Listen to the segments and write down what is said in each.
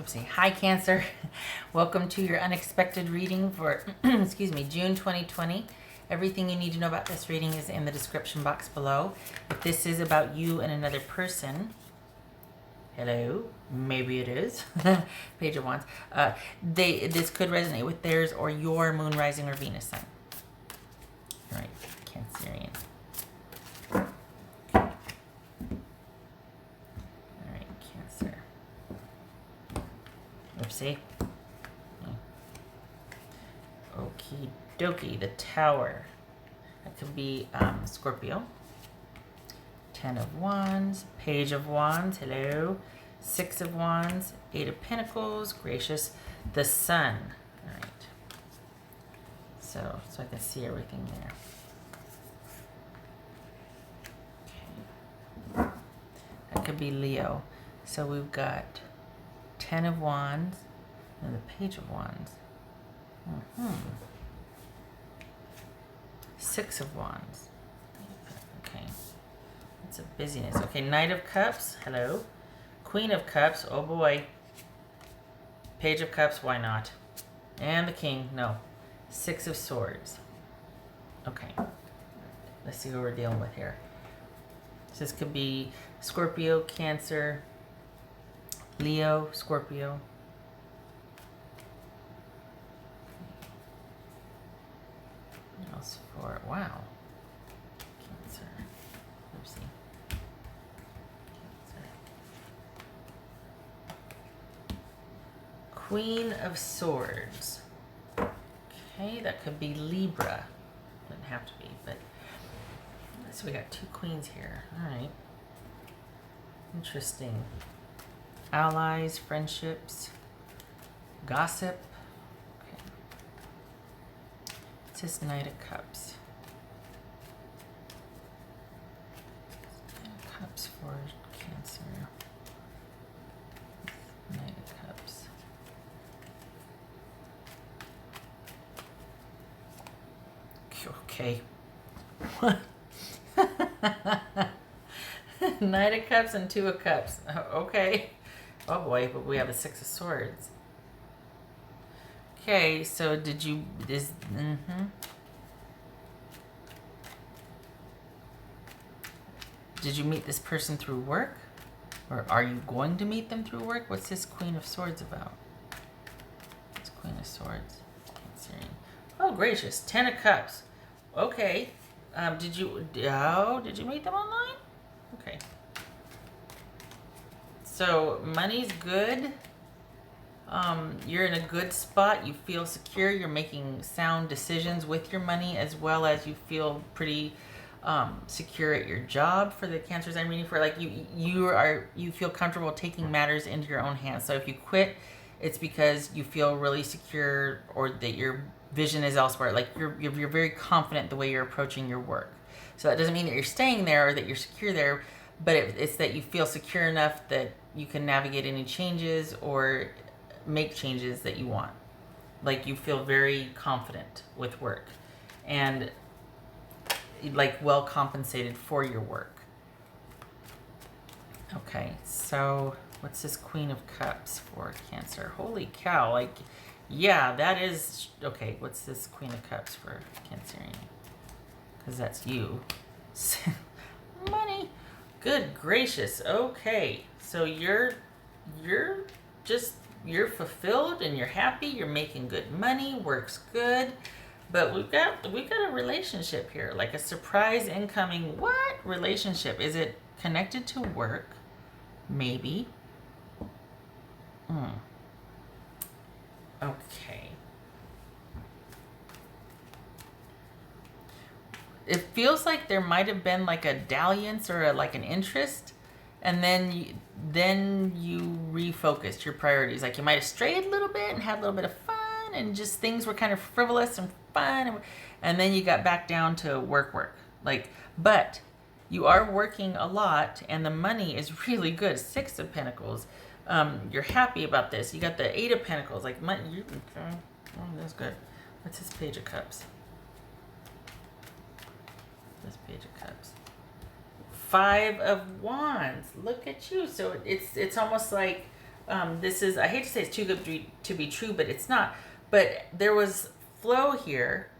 Oopsie. Hi, Cancer. Welcome to your unexpected reading for, excuse me, June 2020. Everything you need to know about this reading is in the description box below. If this is about you and another person, hello, maybe it is. Page of Wands. This could resonate with theirs or your moon, rising, or Venus sign. All right, Cancerian. Oopsie. Okie dokie. The Tower. That could be Scorpio. 10 of Wands. Page of Wands. Hello. 6 of Wands. 8 of Pentacles. Gracious. The Sun. All right. So I can see everything there. Okay. That could be Leo. So we've got 10 of Wands and the Page of Wands. 6 of Wands. Okay. It's a busyness. Okay, Knight of Cups. Hello. Queen of Cups. Oh boy. Page of Cups. Why not? And the King. No. 6 of Swords. Okay. Let's see what we're dealing with here. So this could be Scorpio, Cancer, Leo, Scorpio. What else for it? Wow. Cancer. Oopsie. Cancer. Queen of Swords. Okay, that could be Libra. Doesn't have to be, but so we got 2 queens here. All right. Interesting. Allies, friendships, gossip. Okay. It's this Knight of Cups. Knight of Cups for Cancer. Knight of Cups. Okay. What? Knight of Cups and 2 of Cups. Okay. Oh boy, but we have a 6 of Swords. Okay, so did you Did you meet this person through work? Or are you going to meet them through work? What's this Queen of Swords about? It's Queen of Swords. Cancerian. Oh gracious, 10 of Cups. Okay. Did you meet them online? Okay. So money's good. You're in a good spot. You feel secure. You're making sound decisions with your money, as well as you feel pretty secure at your job. For the Cancers I'm reading for, like you feel comfortable taking matters into your own hands. So if you quit, it's because you feel really secure, or that your vision is elsewhere. Like you're very confident the way you're approaching your work. So that doesn't mean that you're staying there or that you're secure there, but it's that you feel secure enough that you can navigate any changes or make changes that you want. Like you feel very confident with work and like well compensated for your work. Okay, so what's this Queen of Cups for Cancer? Holy cow, like, yeah, that is, okay, what's this Queen of Cups for Cancerian? Because that's you. Money. Good gracious. Okay, so you're fulfilled and you're happy. You're making good money. Work's good. But we've got a relationship here, like a surprise incoming. What relationship? Is it connected to work? Maybe. Okay. It feels like there might have been like a dalliance or like an interest, and then you refocused your priorities. Like you might have strayed a little bit and had a little bit of fun, and just things were kind of frivolous and fun, and then you got back down to work. Like, but you are working a lot, and the money is really good. 6 of Pentacles. You're happy about this. You got the 8 of Pentacles. Like money. Oh, that's good. What's this Page of Cups? This Page of Cups. 5 of Wands. Look at you. So it's almost like this is, I hate to say it's too good to be true, but it's not. But there was flow here.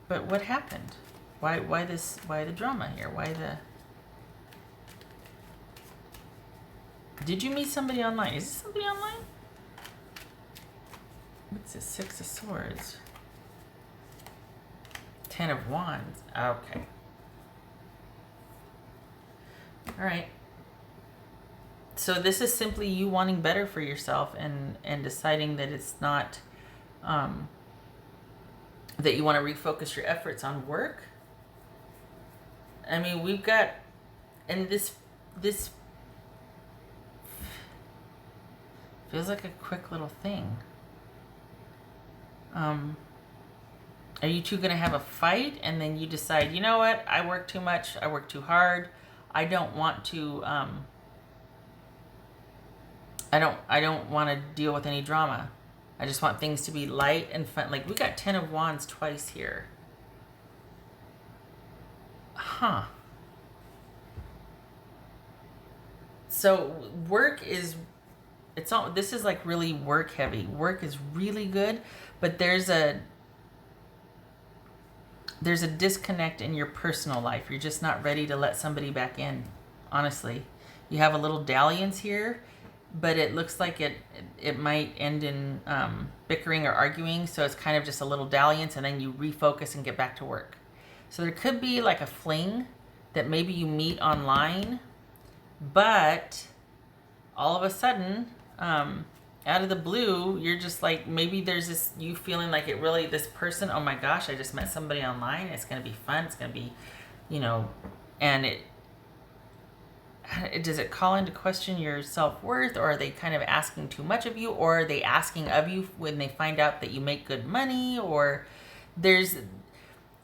But what happened? Why the drama here? Why the... Did you meet somebody online? Is this somebody online? What's this? 6 of Swords. 10 of Wands. Okay. All right. So this is simply you wanting better for yourself and deciding that it's not, that you want to refocus your efforts on work. I mean, we've got, and this feels like a quick little thing. Are you two going to have a fight and then you decide, you know what, I work too much, I work too hard, I don't want to, I don't want to deal with any drama. I just want things to be light and fun. Like, we got 10 of Wands twice here. Huh. So work is, it's all, this is like really work heavy. Work is really good, but there's a disconnect in your personal life. You're just not ready to let somebody back in, honestly. You have a little dalliance here, but it looks like it might end in bickering or arguing, so it's kind of just a little dalliance, and then you refocus and get back to work. So there could be like a fling that maybe you meet online, but all of a sudden, out of the blue, you're just like, maybe there's this, you feeling like it really, this person, oh my gosh, I just met somebody online, it's going to be fun, it's going to be, you know, and does it call into question your self-worth, or are they kind of asking too much of you, or are they asking of you when they find out that you make good money, or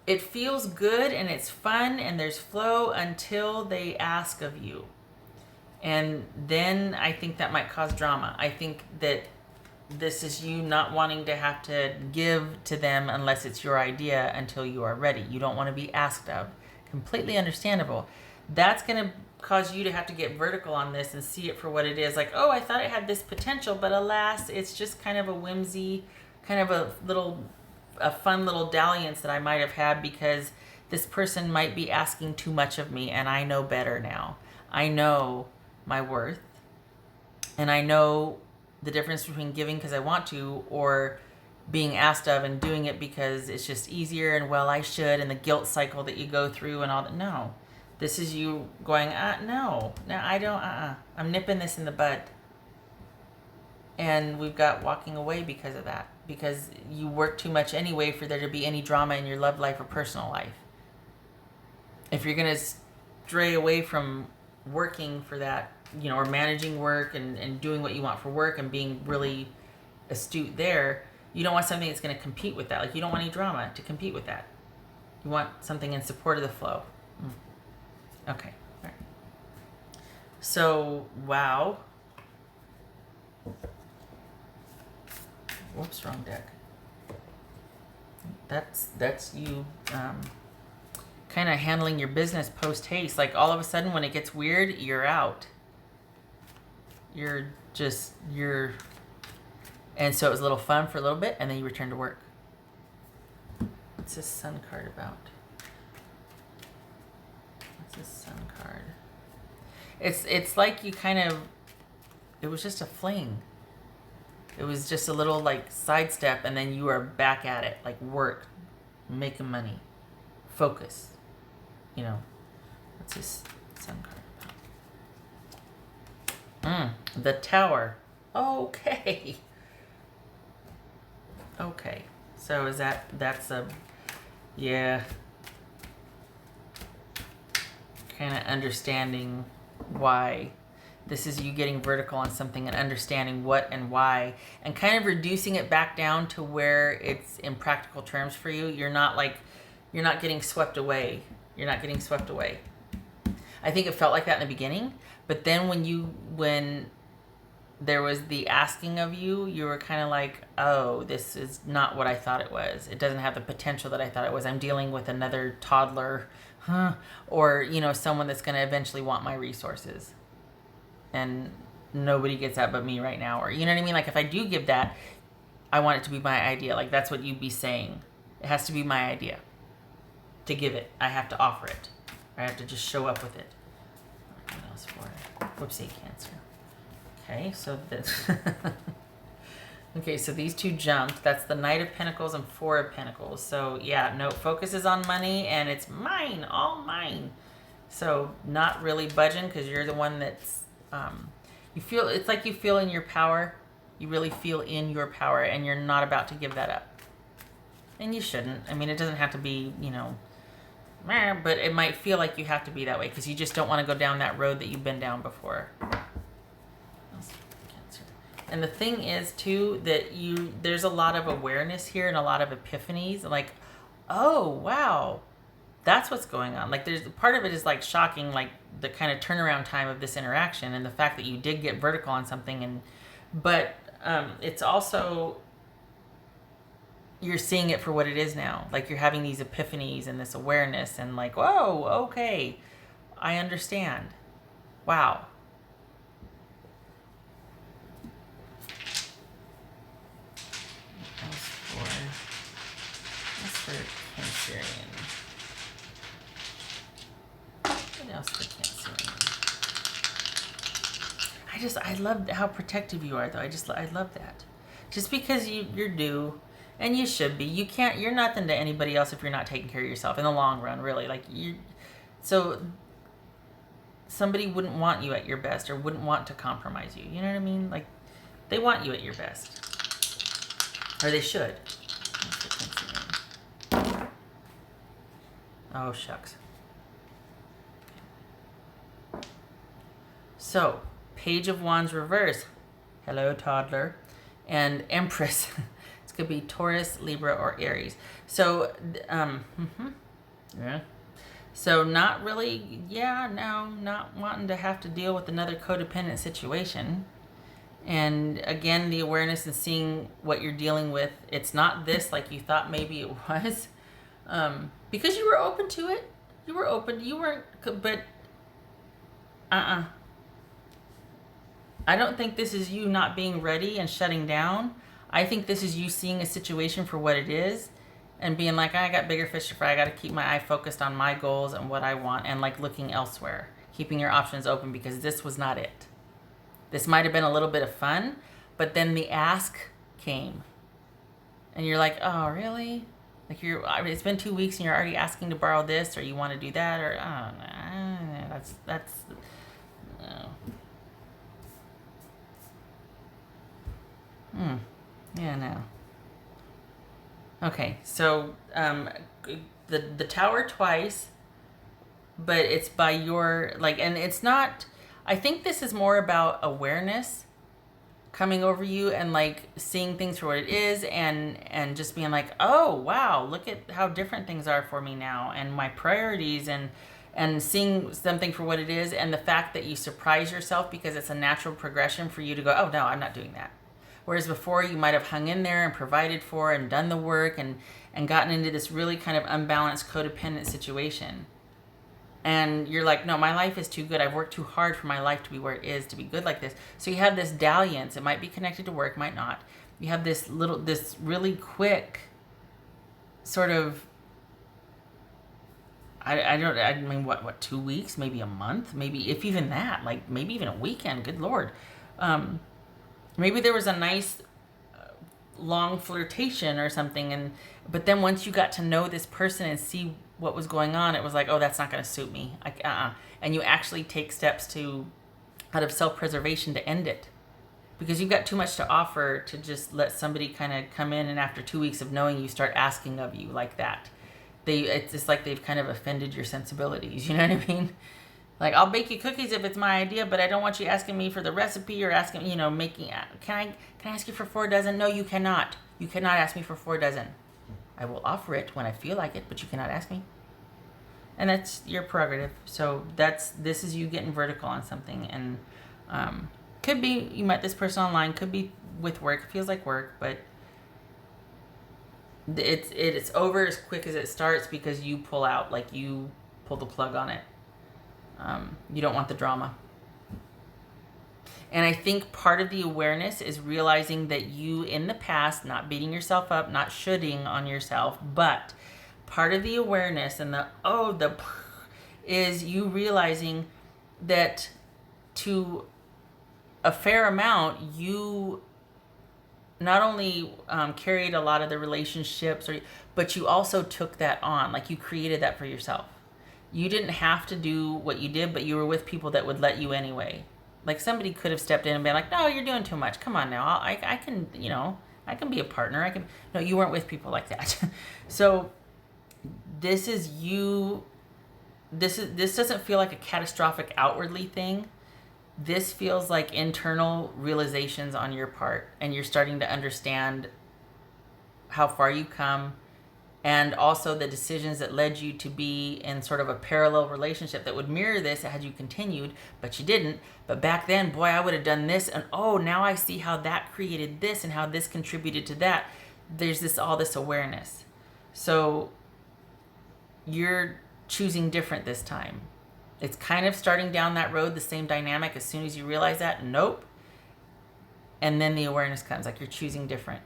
it feels good and it's fun and there's flow until they ask of you. And then I think that might cause drama. I think that this is you not wanting to have to give to them unless it's your idea until you are ready. You don't want to be asked of. Completely understandable. That's going to cause you to have to get vertical on this and see it for what it is. Like, oh, I thought it had this potential, but alas, it's just kind of a whimsy, kind of a fun little dalliance that I might have had because this person might be asking too much of me, and I know better now. I know my worth, and I know the difference between giving because I want to or being asked of and doing it because it's just easier and, well, I should, and the guilt cycle that you go through and all that. No, this is you going, no, I don't, I'm nipping this in the bud. And we've got walking away because of that, because you work too much anyway for there to be any drama in your love life or personal life. If you're going to stray away from working for that, you know, or managing work and doing what you want for work and being really astute there, you don't want something that's going to compete with that. Like, you don't want any drama to compete with that. You want something in support of the flow. Okay. All right. So, wow. Whoops, wrong deck. That's you kind of handling your business post haste. Like, all of a sudden when it gets weird, you're out. And so it was a little fun for a little bit, and then you return to work. What's this Sun card about? What's this Sun card? It's like you kind of, it was just a fling. It was just a little like sidestep, and then you are back at it, like work, making money, focus. You know, what's this Sun card about? The Tower. Okay. Okay. So is that's a, yeah. Kind of understanding why. This is you getting vertical on something and understanding what and why, and kind of reducing it back down to where it's in practical terms for you. You're not getting swept away. You're not getting swept away. I think it felt like that in the beginning, but then when there was the asking of you, you were kind of like, oh, this is not what I thought it was. It doesn't have the potential that I thought it was. I'm dealing with another toddler, or, you know, someone that's going to eventually want my resources. And nobody gets that but me right now, or you know what I mean? Like if I do give that, I want it to be my idea. Like that's what you'd be saying. It has to be my idea. To give it, I have to offer it. I have to just show up with it. What else for it? Whoopsie, Cancer. Okay, so this. Okay, so these two jumped. That's the Knight of Pentacles and Four of Pentacles. So yeah, no, focus is on money and it's mine, all mine. So not really budging because you're the one that's, you feel, it's like you feel in your power. You really feel in your power and you're not about to give that up. And you shouldn't. I mean, it doesn't have to be, you know, but it might feel like you have to be that way because you just don't want to go down that road that you've been down before. And the thing is too that there's a lot of awareness here and a lot of epiphanies. Like, oh wow, that's what's going on. Like there's part of it is like shocking, like the kind of turnaround time of this interaction and the fact that you did get vertical on something, but it's also you're seeing it for what it is now. Like you're having these epiphanies and this awareness and like, whoa, okay, I understand. Wow. Cancerian. What else for Cancerian? I love how protective you are, though. I love that. Just because you're due, and you should be. You're nothing to anybody else if you're not taking care of yourself in the long run, really. Like so somebody wouldn't want you at your best or wouldn't want to compromise you. You know what I mean? Like they want you at your best, or they should. Oh, shucks. So, Page of Wands reverse. Hello, toddler. And Empress. This could be Taurus, Libra, or Aries. So, yeah. So, not really, not wanting to have to deal with another codependent situation. And again, the awareness and seeing what you're dealing with. It's not this like you thought maybe it was. Because you were open to it. You were open. You weren't, but, I don't think this is you not being ready and shutting down. I think this is you seeing a situation for what it is and being like, I got bigger fish to fry. I got to keep my eye focused on my goals and what I want and like looking elsewhere. Keeping your options open because this was not it. This might have been a little bit of fun, but then the ask came. And you're like, oh, really? Like it's been 2 weeks and you're already asking to borrow this, or you want to do that, or I don't know. That's. No. Yeah, no. Okay, so the tower twice, but it's by your and it's not. I think this is more about awareness coming over you and like seeing things for what it is and just being like, oh wow, look at how different things are for me now and my priorities and seeing something for what it is, and the fact that you surprise yourself because it's a natural progression for you to go, oh no, I'm not doing that. Whereas before you might have hung in there and provided for and done the work and gotten into this really kind of unbalanced codependent situation. And you're like, no, my life is too good. I've worked too hard for my life to be where it is, to be good like this. So you have this dalliance. It might be connected to work, might not. You have this really quick sort of, I mean, what, 2 weeks, maybe a month, maybe if even that, like maybe even a weekend, good Lord. Maybe there was a nice long flirtation or something. But then once you got to know this person and see what was going on, it was like, oh, that's not going to suit me. And you actually take steps out of self-preservation to end it. Because you've got too much to offer to just let somebody kind of come in and after 2 weeks of knowing you start asking of you like that. It's just like they've kind of offended your sensibilities. You know what I mean? Like, I'll bake you cookies if it's my idea, but I don't want you asking me for the recipe or asking, making, can I ask you for 4 dozen? No, you cannot. You cannot ask me for 4 dozen. I will offer it when I feel like it, but you cannot ask me. And that's your prerogative. So this is you getting vertical on something. And could be you met this person online, could be with work. It feels like work, but it's over as quick as it starts because you pull out, like you pull the plug on it. You don't want the drama. And I think part of the awareness is realizing that you in the past, not beating yourself up, not shoulding on yourself, but part of the awareness and the is you realizing that to a fair amount, you not only carried a lot of the relationships, but you also took that on. Like, you created that for yourself. You didn't have to do what you did, but you were with people that would let you anyway. Like, somebody could have stepped in and been like, no, you're doing too much. Come on now. I can, I can be a partner. No, you weren't with people like that. So this is you. This doesn't feel like a catastrophic outwardly thing. This feels like internal realizations on your part, and you're starting to understand how far you come, and also the decisions that led you to be in sort of a parallel relationship that would mirror this had you continued, but you didn't. But back then, boy, I would have done this, and oh, now I see how that created this and how this contributed to that. There's all this awareness. So you're choosing different this time. It's kind of starting down that road, the same dynamic. As soon as you realize that, nope. And then the awareness comes, like you're choosing different.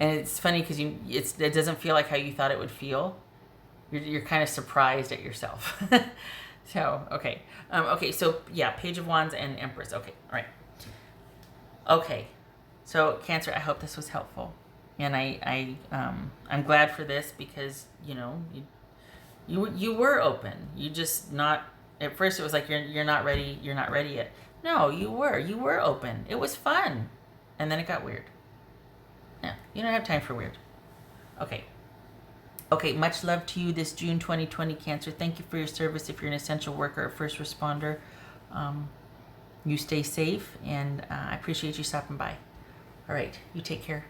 And it's funny because it doesn't feel like how you thought it would feel. You're kind of surprised at yourself. So, okay. So yeah, Page of Wands and Empress. Okay, all right. Okay, so Cancer, I hope this was helpful. And I'm glad for this because, you were open. You just not, at first it was like you're not ready yet. No, you were open. It was fun. And then it got weird. Yeah, you don't have time for weird. Okay, much love to you this June 2020, Cancer. Thank you for your service. If you're an essential worker or first responder, you stay safe, and I appreciate you stopping by. All right, you take care.